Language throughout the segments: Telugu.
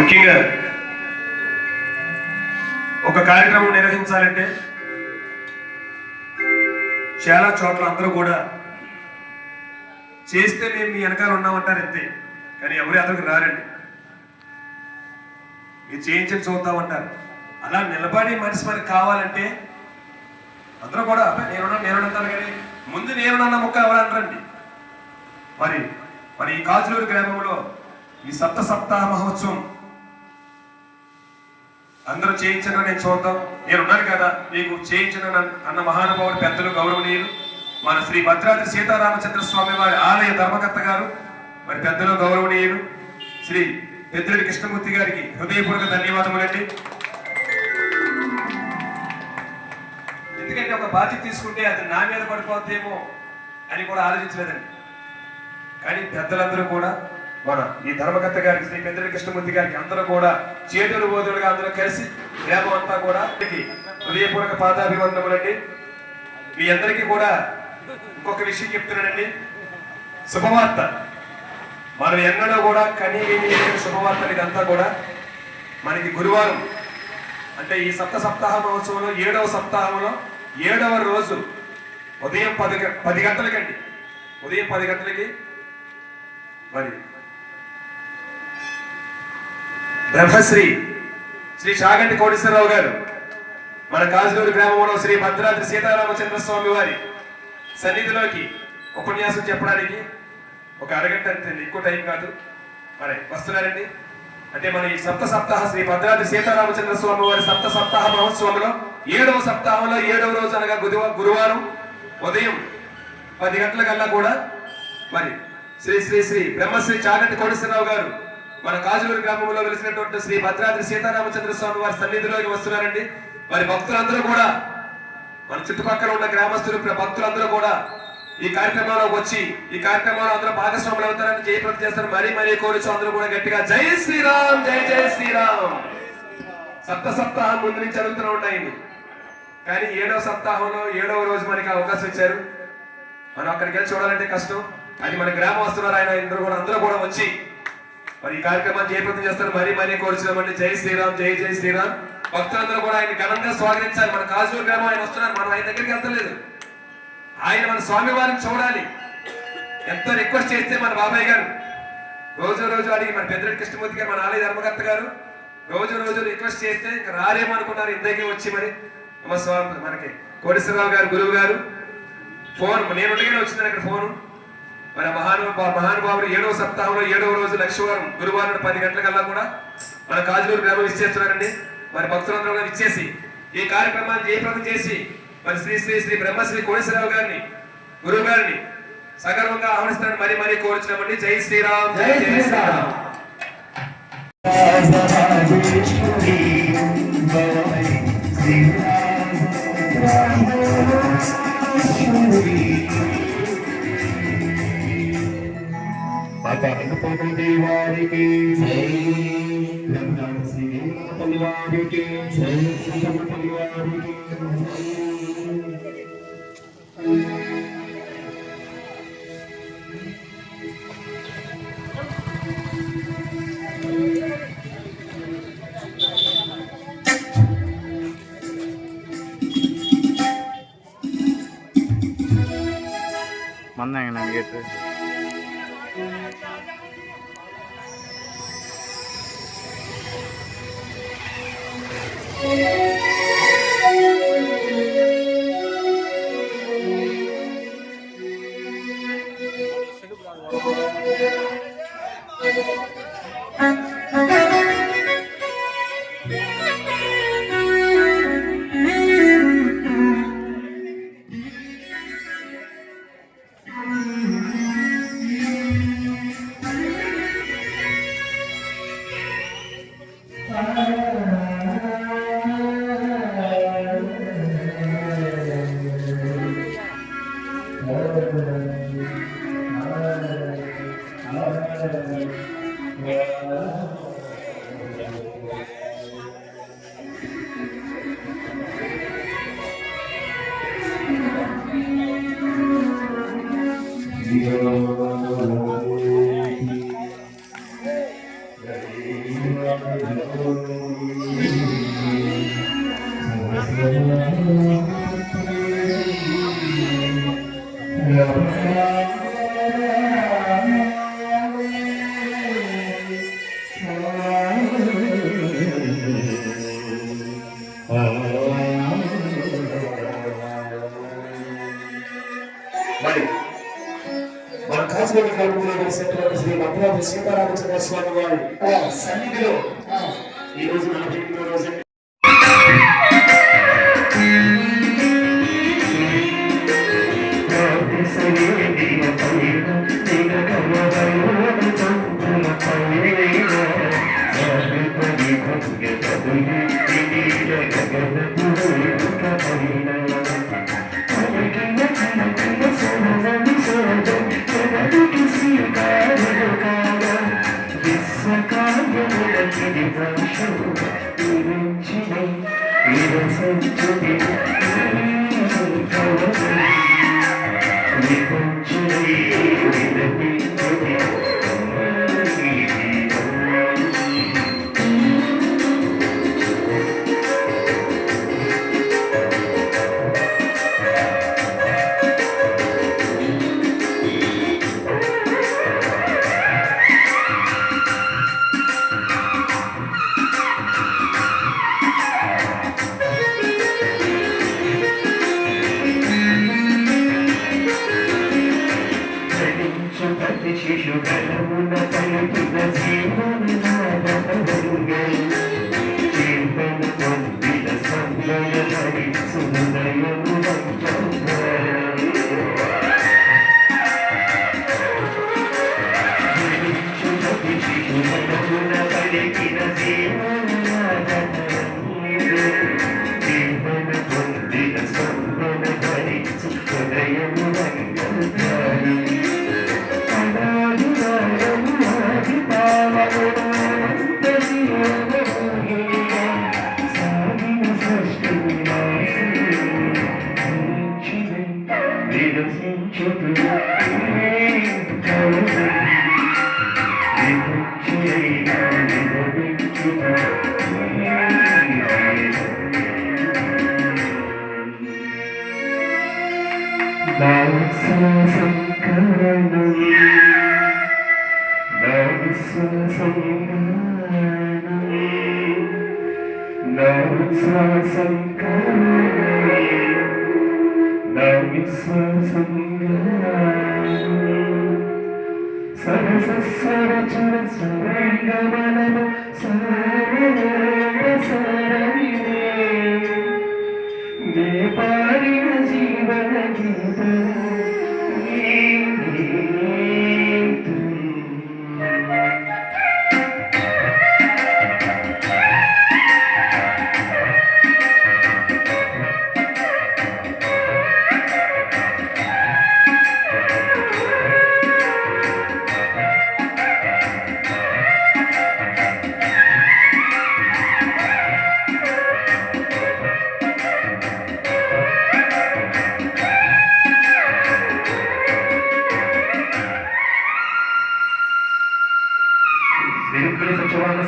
ముఖ్యంగా ఒక కార్యక్రమం నిర్వహించాలంటే చాలా చోట్ల అందరూ కూడా చేస్తే మేము మీ వెనకాల ఉన్నామంటారు అంతే, కానీ ఎవరి అతనికి రారండి. మీరు చేయించని చూద్దామంటారు. అలా నిలబడి మనిషి మనకి కావాలంటే అందరూ కూడా నేనున్నాను కానీ ముందు నేనున్న ముక్క ఎవరంటారండి. మరి ఈ కాజులూరు గ్రామంలో ఈ సప్తాహ మహోత్సవం అందరూ చేయించగా నేను చూద్దాం, నేనున్నాను కదా మీకు చేయించిన అన్న మహానుభావుడు పెద్దలు గౌరవనీయులు మన శ్రీ భద్రాద్రి సీతారామచంద్ర స్వామి వారి ఆలయ ధర్మకర్త గారు, మరి పెద్దలు గౌరవనీయులు శ్రీ పెద్దిరెడ్డి కృష్ణమూర్తి గారికి హృదయపూర్వక ధన్యవాదములండి. ఎందుకంటే ఒక బాధ్యత తీసుకుంటే అది నా మీద పడిపోద్దేమో అని కూడా ఆలోచించలేదండి. కానీ పెద్దలందరూ కూడా మన ఈ ధర్మకర్త గారికి శ్రీ పెద్దిరెడ్డి కృష్ణమూర్తి గారికి అందరూ కూడా చేతులు బోధులుగా అందరూ కలిసి గ్రామం అంతా కూడా హృదయపూర్వక పాదాభివందనములండి. మీ అందరికీ కూడా ఇంకొక విషయం చెప్తున్నానండి. శుభవార్త మనం ఎన్నడూ కూడా కనీ విని శుభవార్తలు ఇదంతా కూడా మనకి గురువారం అంటే ఈ సప్తాహ మహోత్సవంలో 7వ సప్తాహంలో 7వ రోజు ఉదయం 10 గంటలకండి. ఉదయం 10 గంటలకి మరి బ్రహ్మశ్రీ శ్రీ చాగంటి కోటేశ్వరరావు గారు మన కాజులూరు గ్రామంలో శ్రీ భద్రాద్రి సీతారామచంద్ర స్వామి వారి సన్నిధిలోకి ఉపన్యాసం చెప్పడానికి ఒక అరగంట అంతే, ఎక్కువ టైం కాదు. మరి వస్తున్నారండి. అంటే మన ఈ సప్తాహ శ్రీ భద్రాద్రి సీతారామచంద్ర స్వామి వారి సప్తాహ మహోత్సవంలో 7వ సప్తాహంలో 7వ రోజు అనగా గురువారం ఉదయం 10 గంటలకల్లా కూడా మరి శ్రీ శ్రీ శ్రీ బ్రహ్మశ్రీ చాగంటి కోటేశ్వరరావు గారు మన కాజులూరు గ్రామంలో వెలిసినటువంటి శ్రీ భద్రాద్రి సీతారామచంద్ర స్వామి వారి సన్నిధిలోకి వస్తున్నారండి. మరి భక్తులందరూ కూడా మన చుట్టుపక్కల ఉన్న గ్రామస్తులు భక్తులందరూ కూడా ఈ కార్యక్రమంలో వచ్చి ఈ కార్యక్రమంలో అందరూ భాగస్వాములు అవుతారని జయప్రద చేస్తారు. మరీ కోరుచు అందరూ కూడా గట్టిగా జై శ్రీరామ్, జై జై శ్రీరామ్. సప్తాహం ముందు నుంచి జరుగుతూ ఉంటాయండి. కానీ 7వ సప్తాహంలో 7వ రోజు మనకి అవకాశం ఇచ్చారు. మనం అక్కడికి వెళ్ళి చూడాలంటే కష్టం. అది మన గ్రామం వస్తున్నారు. ఆయన అందరూ కూడా వచ్చి మరి ఈ కార్యక్రమాన్ని జయప్రదం చేస్తారు. మరీ కోరుచున్నామండి. జై శ్రీరామ్, జై జై శ్రీరామ్. భక్తులందరూ కూడా ఆయన ఘనంగా స్వాగతించాలి. మన కాజూరు గ్రామం ఆయన వస్తున్నారు. మనం ఆయన దగ్గరికి వెళ్తలేదు. ఆయన మన స్వామి వారిని చూడాలి. ఎంతో రిక్వెస్ట్ చేస్తే మన బాబాయ్ గారు రోజు అడిగి మన పెద్దిరెడ్డి కృష్ణమూర్తి గారు మన ఆలయ ధర్మకర్త గారు రోజు రిక్వెస్ట్ చేస్తే ఇంకా రారేమో అనుకున్నారు. ఇందరికీ వచ్చి మరి మా స్వామి మనకి కోటేశ్వరరావు గారు గురువు గారు ఫోన్ నేను వచ్చిందని అక్కడ ఫోను. మరి మహానుభావుడు 7వ సప్తాహంలో 7వ రోజు లక్షవారం గురువారం 10 గంటలకల్లా కూడా మన కాజులూరు గ్రామం ఇచ్చేస్తున్నారండి. మరి భక్తులందరూ కూడా ఇచ్చేసి ఈ కార్యక్రమాన్ని జయప్రదం చేసి మరి శ్రీ శ్రీ శ్రీ బ్రహ్మశ్రీ కోటేశ్వరరావు గారిని గురువు గారిని సగర్వంగా ఆహ్వానిస్తారని మరీ కోరుచున్నామండి. జై శ్రీరామ్, జై జై శ్రీరామ్. వారికి మందంగా గేట్ మరి మన కాసుగడ్డ గ్రామంలో వెలిసినటువంటి శ్రీ భద్రాద్రి సీతారామచంద్ర స్వామి వారి సన్నిధిలో ఈ రోజు 48వ రోజు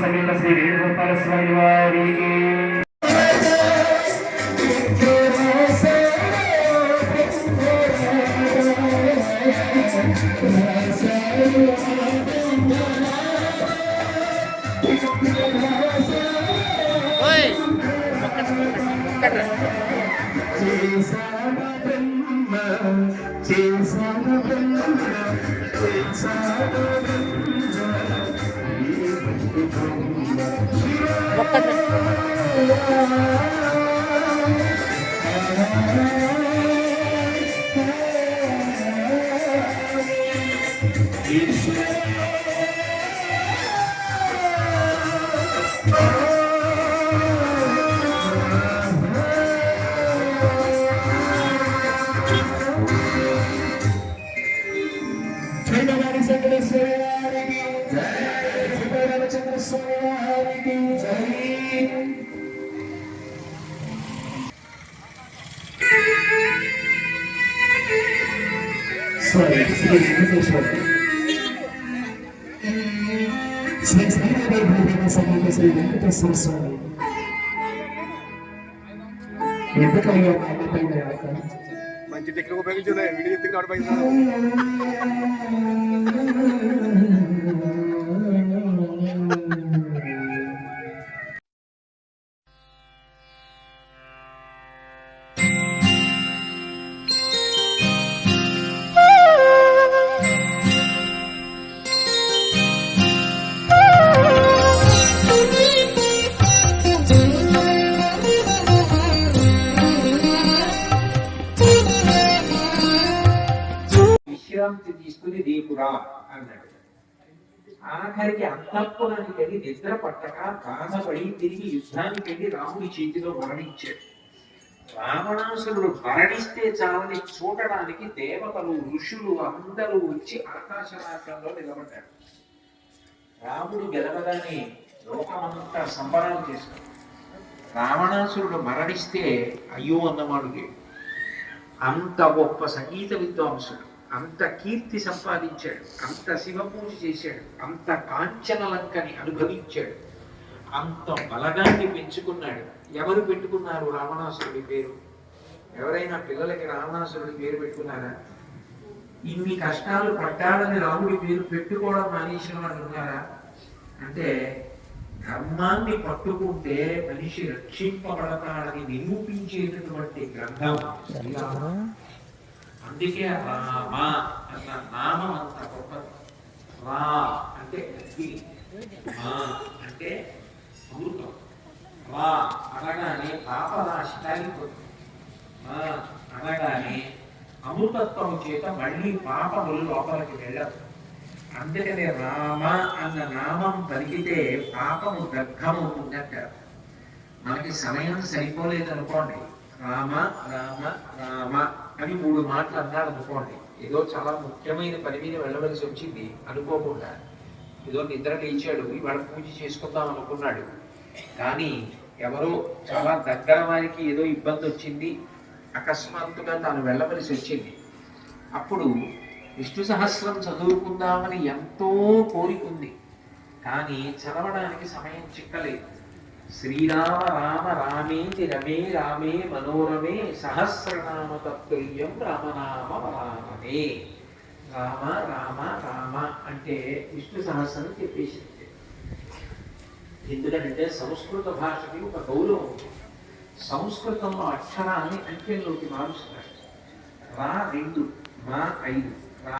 సమేత శ్రీ వేణుగోపాల స్వామి వారికి శ్రీ శ్రీరామ సమేత శ్రీ వెంకటేశ్వర స్వామి ఎంపికయ్యే పైన మంచి టెక్నిక్ ఉపయోగించలే వీడియో ఎత్తుకుని ఆడిపోయింది విశ్రాంతి తీసుకుని దీపురా అన్నాడు. ఆఖరికి అంతఃపురానికి వెళ్ళి నిద్ర పట్టక బాధపడి తిరిగి యుద్ధానికి వెళ్ళి రాముడి చేతిలో మరణించాడు. రావణాసురుడు మరణిస్తే చాలని చూడడానికి దేవతలు ఋషులు అందరూ వచ్చి ఆకాశ మార్గంలో నిలబడ్డారు. రాముడు గెలవగానే లోకమంతా సంబరాలు చేశారు. రావణాసురుడు మరణిస్తే అయ్యో అన్నవాడు లేడు. అంత గొప్ప సంగీత విద్వాంసుడు, అంత కీర్తి సంపాదించాడు, అంత శివ పూజ చేశాడు, అంత కాంచనలంకని అనుభవించాడు, అంత బలగాన్ని పెంచుకున్నాడు. ఎవరు పెట్టుకున్నారు రావణాసురుడి పేరు? ఎవరైనా పిల్లలకి రావణాసురుడి పేరు పెట్టుకున్నారా? ఇన్ని కష్టాలు పడ్డాడని రాముడి పేరు పెట్టుకోవడం మానేసిన వాళ్ళు ఉన్నారా? అంటే ధర్మాన్ని పట్టుకుంటే మనిషి రక్షింపబడతాడని నిరూపించేటటువంటి గ్రంథం శ్రీరామ. అందుకే రామ అన్న నామం అంత గొప్పది. రా అంటే అగ్ని, మా అంటే అమృతం. రా అనగానే పాపరాశి కాలిపోతుంది. మా అనగానే అమృతత్వం చేత మళ్ళీ పాపములు లోపలికి వెళ్ళదు. అందుకనే రామ అన్న నామం పలికితే పాపము దగ్ధమవుతుందంటారు. మనకి సమయం సరిపోలేదు అనుకోండి, రామ రామ రామ అని 3 మాటలు అన్నాడు అనుకోండి, ఏదో చాలా ముఖ్యమైన పని మీద వెళ్ళవలసి వచ్చింది అనుకోకుండా, ఏదో నిద్ర లేచాడు, ఇవాళ పూజ చేసుకుందాం అనుకున్నాడు, కానీ ఎవరో చాలా దగ్గర వారికి ఏదో ఇబ్బంది వచ్చింది, అకస్మాత్తుగా తాను వెళ్ళవలసి వచ్చింది. అప్పుడు విష్ణు సహస్రం చదువుకుందామని ఎంతో కోరికుంది, కానీ చదవడానికి సమయం చిక్కలేదు. శ్రీరామ రామ రామేతి రమే రామే మనోరమే సహస్రనామ తత్తుల్యం రామనామ వరాననే. రామ రామ రామ అంటే విష్ణు సహస్రం చెప్పేసింది. ఎందుకంటే సంస్కృత భాషకి ఒక గౌరవం ఉంది. సంస్కృతంలో అక్షరాన్ని అంకెల్లోకి మారుస్తారు. రా 2, మా 5.